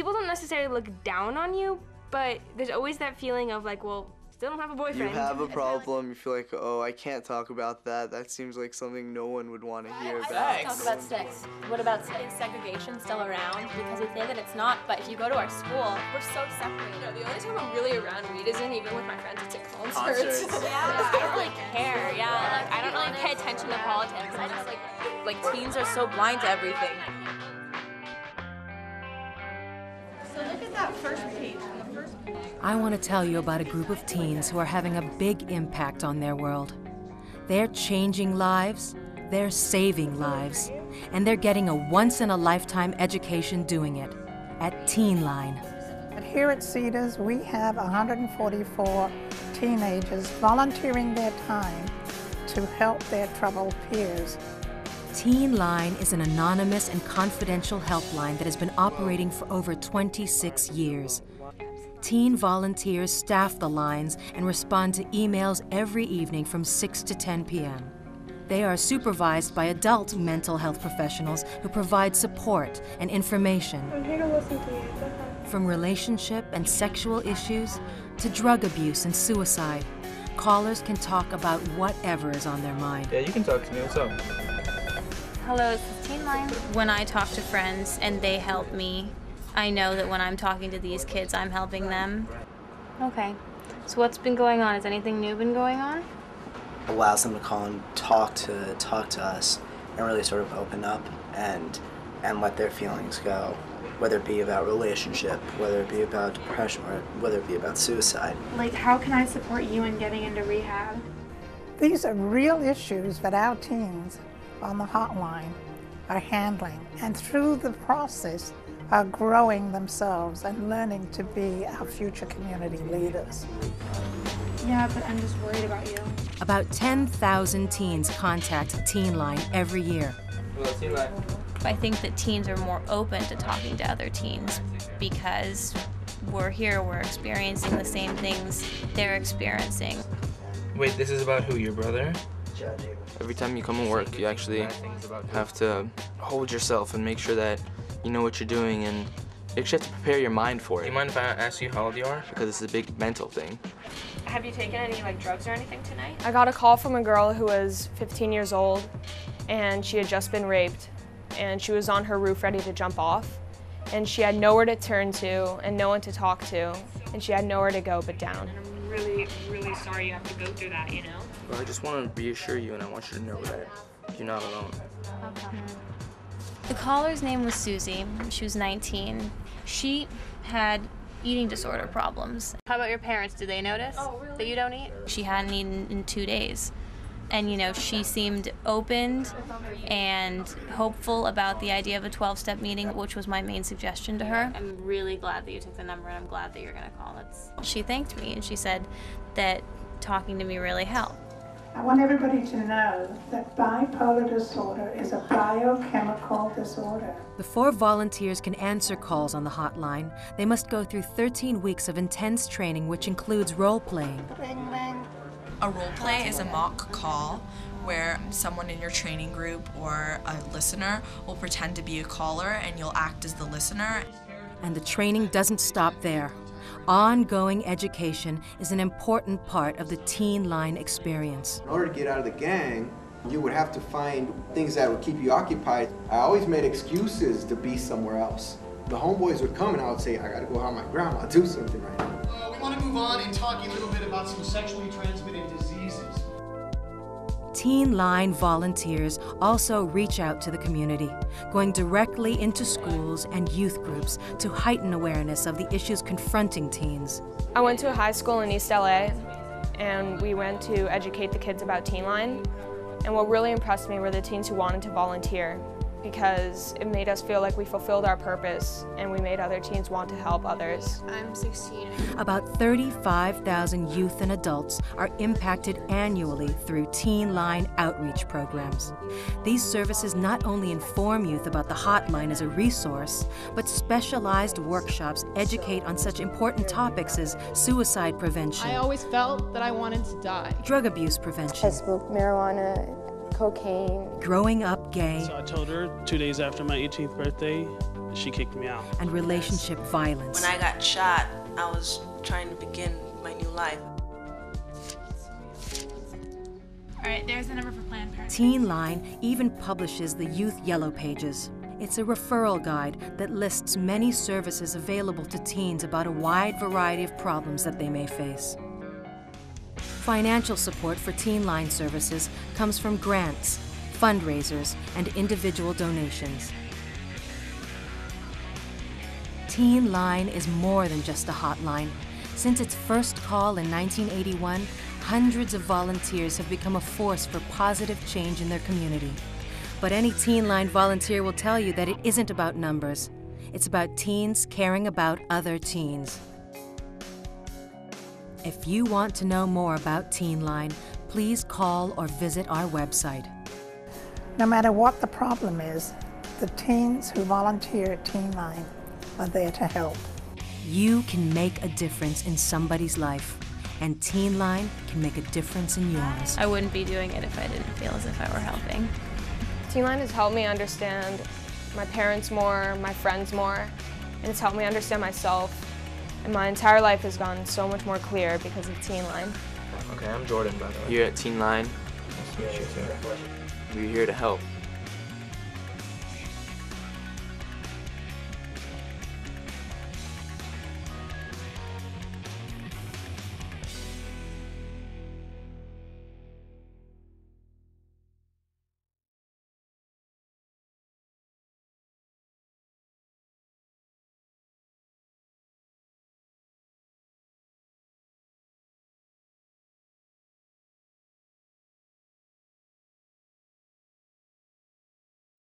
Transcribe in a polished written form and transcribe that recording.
people don't necessarily look down on you, but there's always that feeling of like, well, still don't have a boyfriend. You have a problem, you feel like, oh, I can't talk about that. That seems like something no one would want to hear about. I talk about sex. What about sex? Is segregation still around? Because we think that it's not, but if you go to our school, we're so separated. You know, the only time I'm really around weed isn't even with my friends, it's at concerts. Yeah, I don't really care, yeah. Like, I don't really pay attention to politics. I just like teens are so blind to everything. So look at that first page. I want to tell you about a group of teens who are having a big impact on their world. They're changing lives, they're saving lives, and they're getting a once-in-a-lifetime education doing it at Teenline. Here at Cedars, we have 144 teenagers volunteering their time to help their troubled peers. Teenline is an anonymous and confidential helpline that has been operating for over 26 years. Teen volunteers staff the lines and respond to emails every evening from 6 to 10 p.m. They are supervised by adult mental health professionals who provide support and information. I'm here to listen to you. From relationship and sexual issues to drug abuse and suicide, callers can talk about whatever is on their mind. Yeah, you can talk to me. What's up? Hello, this is Teenline. When I talk to friends and they help me, I know that when I'm talking to these kids, I'm helping them. Okay. So what's been going on? Has anything new been going on? Allows them to call and talk to us and really sort of open up and let their feelings go, whether it be about relationship, whether it be about depression, or whether it be about suicide. Like, how can I support you in getting into rehab? These are real issues that our teens on the hotline are handling, and through the process are growing themselves and learning to be our future community leaders. Yeah, but I'm just worried about you. About 10,000 teens contact Teenline every year. Hello, Teenline. I think that teens are more open to talking to other teens because we're here, we're experiencing the same things they're experiencing. Wait, this is about who, your brother? Every time you come to work, you actually have to hold yourself and make sure that you know what you're doing, and you actually have to prepare your mind for it. Do you mind if I ask you how old you are? Because it's a big mental thing. Have you taken any like drugs or anything tonight? I got a call from a girl who was 15 years old, and she had just been raped, and she was on her roof ready to jump off, and she had nowhere to turn to and no one to talk to, and she had nowhere to go but down. And I'm really, really sorry you have to go through that, you know? Well, I just want to reassure you, and I want you to know that you're not alone. Okay. The caller's name was Susie. She was 19. She had eating disorder problems. How about your parents? Did they notice that you don't eat? She hadn't eaten in 2 days. And, you know, she seemed opened and hopeful about the idea of a 12-step meeting, which was my main suggestion to her. I'm really glad that you took the number, and I'm glad that you're going to call. She thanked me, and she said that talking to me really helped. I want everybody to know that bipolar disorder is a biochemical disorder. Before volunteers can answer calls on the hotline, they must go through 13 weeks of intense training, which includes role-playing. A role play is a mock call where someone in your training group or a listener will pretend to be a caller and you'll act as the listener. And the training doesn't stop there. Ongoing education is an important part of the Teenline experience. In order to get out of the gang, you would have to find things that would keep you occupied. I always made excuses to be somewhere else. The homeboys would come and I would say, I gotta go help my grandma do something right now. We want to move on and talk a little bit about some sexually transmitted diseases. Teenline volunteers also reach out to the community, going directly into schools and youth groups to heighten awareness of the issues confronting teens. I went to a high school in East LA, and we went to educate the kids about Teenline. And what really impressed me were the teens who wanted to volunteer, because it made us feel like we fulfilled our purpose and we made other teens want to help others. I'm 16. About 35,000 youth and adults are impacted annually through Teenline outreach programs. These services not only inform youth about the hotline as a resource, but specialized workshops educate on such important topics as suicide prevention. I always felt that I wanted to die. Drug abuse prevention. I smoked marijuana, cocaine. Growing up gay. So I told her 2 days after my 18th birthday she kicked me out. and relationship violence. When I got shot, I was trying to begin my new life. All right, there's the number for Planned Parenthood. Teenline even publishes the Youth Yellow Pages. It's a referral guide that lists many services available to teens about a wide variety of problems that they may face. Financial support for Teenline services comes from grants, fundraisers, and individual donations. Teenline is more than just a hotline. Since its first call in 1981, hundreds of volunteers have become a force for positive change in their community. But any Teenline volunteer will tell you that it isn't about numbers. It's about teens caring about other teens. If you want to know more about Teenline, please call or visit our website. No matter what the problem is, the teens who volunteer at Teenline are there to help. You can make a difference in somebody's life, and Teenline can make a difference in yours. I wouldn't be doing it if I didn't feel as if I were helping. Teenline has helped me understand my parents more, my friends more, and it's helped me understand myself. And my entire life has gone so much more clear because of Teenline. Okay, I'm Jordan, by the way. Here at Teenline, Nice to meet you too. we're here to help.